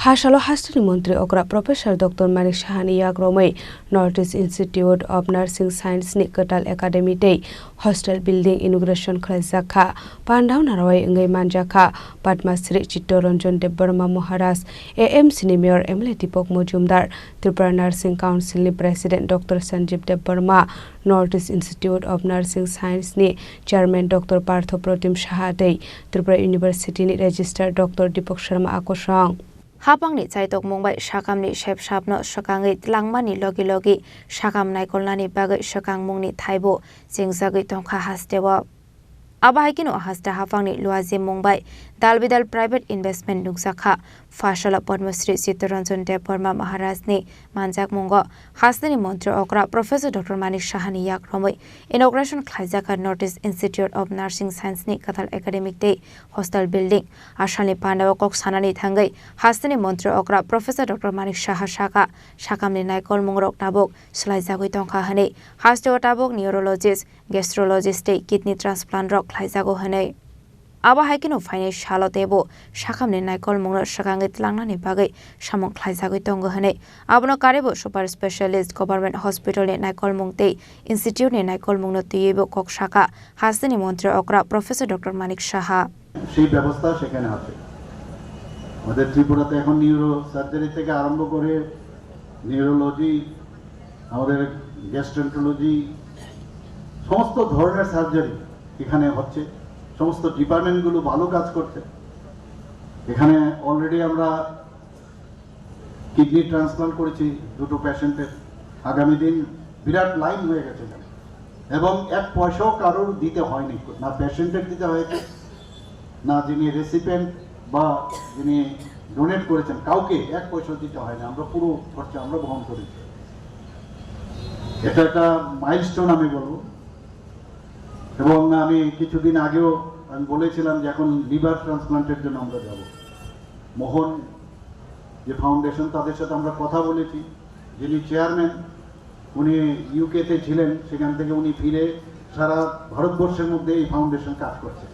Phashalo Hastani Mantri Okra Professor Dr. Manik Shahani Yagromai Northeast Institute of Nursing Science ni Katal Academy Day Hostel Building Inauguration Khlajaka Pandaw Narawai Ngai Manjaka Padma Sri Chittoranjan Debbarma Maharaj AMC ni Mayor Emily Dipok Mojumdar Tripura Nursing Council ni President Dr. Sanjeev Debbarma Northeast Institute of Nursing Science ni Chairman Dr. Partho Protim Shahadei Tripura University ni Registrar Dr. Deepak Sharma Akosang Hapang ni chaitok mongbai sakam ni shep sapno sakangai tlangmani logi logi sakam naikolnani bagai sakang mungni thaibo jengjagai tongkha hastewa abahikino hasta hapang ni luaje mongbai dalbidal private investment nukjakha Phashalo Padmasri Chittoranjan Debbarma Maharaj ni manjak mongo hastani mantri okra Professor Dr. Manik Shahani Yagromai inauguration khlaijaka Northeast Institute of Nursing Science ni Kathal Academic Day Hostel Building Ashani Pandaw kok sanani thangai hastani mantri okra Professor Dr. Manik Shaha Shaka sakamni naikol mongrok tabok slaijagoi tongkha hane hasteo tabok neurologist gastrologist kidney transplant rok khlaijago hane abahikino finance halotebo sakamni naikol mongro sakangai tlangnani bagai samong khlaijagoi tongo hane abono karebo super specialist government hospital ni naikol mongte institute ni naikol mongno tiyebo kok saka hastani mantri okra Professor Dr. Manik Shaha সেই ব্যবস্থা সেখানে আছে আমাদের ত্রিপুরাতে এখন neuro surgery থেকে আরম্ভ করে নিউরোলজি আমাদের গ্যাস্ট্রোন্টারোলজি সমস্ত ধরনের সার্জারি এখানে হচ্ছে সমস্ত ডিপার্টমেন্টগুলো ভালো কাজ করছে এখানে অলরেডি আমরা কিডনি ট্রান্সপ্লান্ট করেছি দুটো পেশেন্টের আগামী দিন বিরাট লাইন হয়ে গেছে এবং এক পয়সাও কারোর দিতে হয়নি না পেশেন্টের দিতে হয়েছে না যিনি রেসিপিয়েন্ট বা যিনি ডোনেট করেছেন কাউকে এক পয়সা দিতে হয় না আমরা পুরো খরচা আমরা বহন করেছি এটা একটা মাইলস্টোন আমি বলবো এবং আমি কিছুদিন আগেও আমি বলেছিলাম যে এখন লিভার ট্রান্সপ্লান্টের জন্য আমরা যাব মোহন যে ফাউন্ডেশন তাদের সাথে আমরা কথা বলেছি যিনি চেয়ারম্যান উনি ইউকেতে ছিলেন সেখান থেকে উনি ফিরে সারা ভারতবর্ষের মধ্যে এই ফাউন্ডেশন কাজ করছে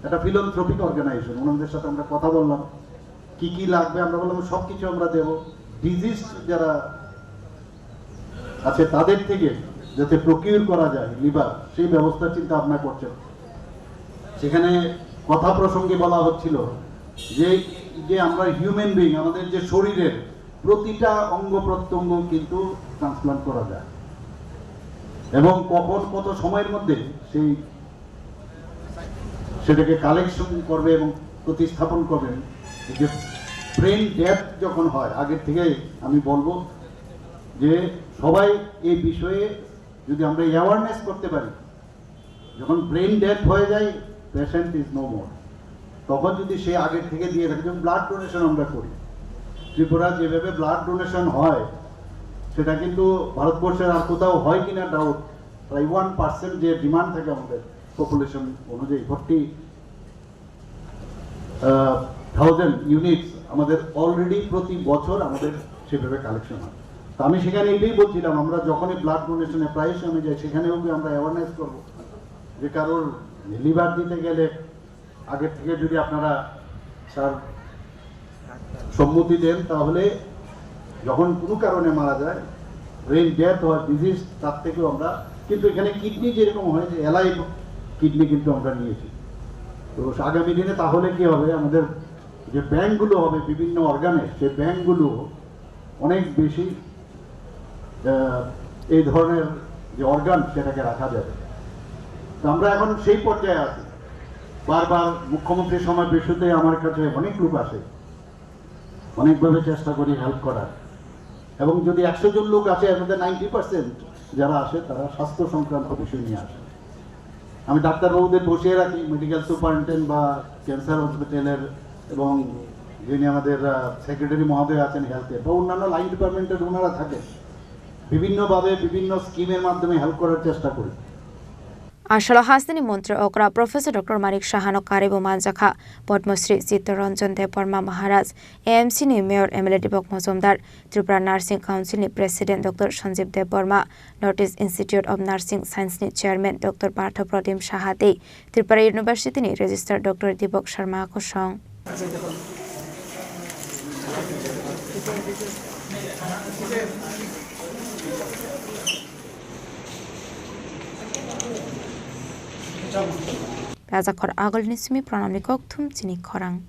একটা ফিলান্থ্রপিক অর্গানাইজেশন ওনাদের সাথে আমরা কথা বললাম কি কি লাগবে আমরা বললাম সব কিছু আমরা দেব ডিজিজ যারা আছে তাদের থেকে যাতে প্রকিউর করা যায় লিভার সেই ব্যবস্থা চিন্তা ভাবনা করছেন সেখানে কথা প্রসঙ্গে বলা হচ্ছিল যে যে আমরা হিউম্যান বিং আমাদের যে শরীরের প্রতিটা অঙ্গ প্রত্যঙ্গ কিন্তু ট্রান্সপ্লান্ট করা যায় এবং কখন কত সময়ের মধ্যে সেটাকে কালেকশন করবে এবং প্রতিস্থাপন করবেন যে ব্রেন ডেথ যখন হয় আগের থেকে আমি বলবো যে সবাই এই বিষয়ে যদি আমরা অ্যাওয়ারনেস করতে পারি যখন ব্রেন ডেথ হয়ে যায় পেশেন্ট ইজ নো মোর তখন যদি সে আগের থেকে দিয়ে থাকে যেমন ব্লাড ডোনেশন আমরা করি ত্রিপুরা যেভাবে ব্লাড ডোনেশন হয় সেটা কিন্তু ভারতবর্ষের আর কোথাও হয় কিনা ডাউট প্রায় 1% যে ডিমান্ড থাকে আমাদের পপুলেশন অনুযায়ী 40,000 ইউনিটস আমাদের অলরেডি প্রতি বছর আমাদের সেভাবে কালেকশন হয় তো আমি সেখানে এটাই বলছিলাম আমরা যখনই ব্লাড ডোনেশনে প্রায়শই আমি যাই সেখানেও আমরা অ্যাওয়ারনেস করবো যে কারোর লিভার দিতে গেলে আগের থেকে যদি আপনারা তার সম্মতি দেন তাহলে যখন কোনো কারণে মারা যায় ব্রেন ডেথ হয় ডিজিজ তার থেকেও আমরা কিন্তু এখানে কিডনি যেরকম হয় যে এলাইভ কিডনি কিন্তু আমরা নিয়েছি তো আগামী দিনে তাহলে কি হবে আমাদের যে ব্যাংকগুলো হবে বিভিন্ন অর্গানের সেই ব্যাংকগুলো অনেক বেশি এই ধরনের যে অর্গান সেটাকে রাখা যাবে তো আমরা এখন সেই পর্যায়ে আছি বারবার মুখ্যমন্ত্রীর সময় বেশুতে আমার কাছে অনেক লোক আসে অনেকভাবে চেষ্টা করি হেল্প করার এবং যদি 100 জন লোক আসে এর মধ্যে 90% যারা আসে তারা স্বাস্থ্য সংক্রান্ত বিষয় নিয়ে আসে আমি ডাক্তারবাবুদের বসিয়ে রাখি মেডিকেল সুপারিনটেন্ডেন্ট বা ক্যান্সার হসপিটালের এবং যিনি আমাদের সেক্রেটারি মহোদয় আছেন হেলথের বা অন্যান্য লাইন ডিপার্টমেন্টের ওনারা থাকেন বিভিন্নভাবে বিভিন্ন স্কিমের মাধ্যমে হেল্প করার চেষ্টা করি Ashalo Hastani Mantri Okra Professor Dr. Manik Shahano Karebo Manjaka Padmasri Chittoranjan Debbarma Maharaj AMC ni Mayor Emily Dipok Mojumdar Tripura Nursing Council ni President Dr. Sanjeev Debbarma Northeast Institute of Nursing Science ni Chairman Dr. Partho Protim Shahadei Tripura University ni Registrar Dr. Deepak Sharma Akosang Raja khor agol ni simi pranam ni kok thum chini khorang.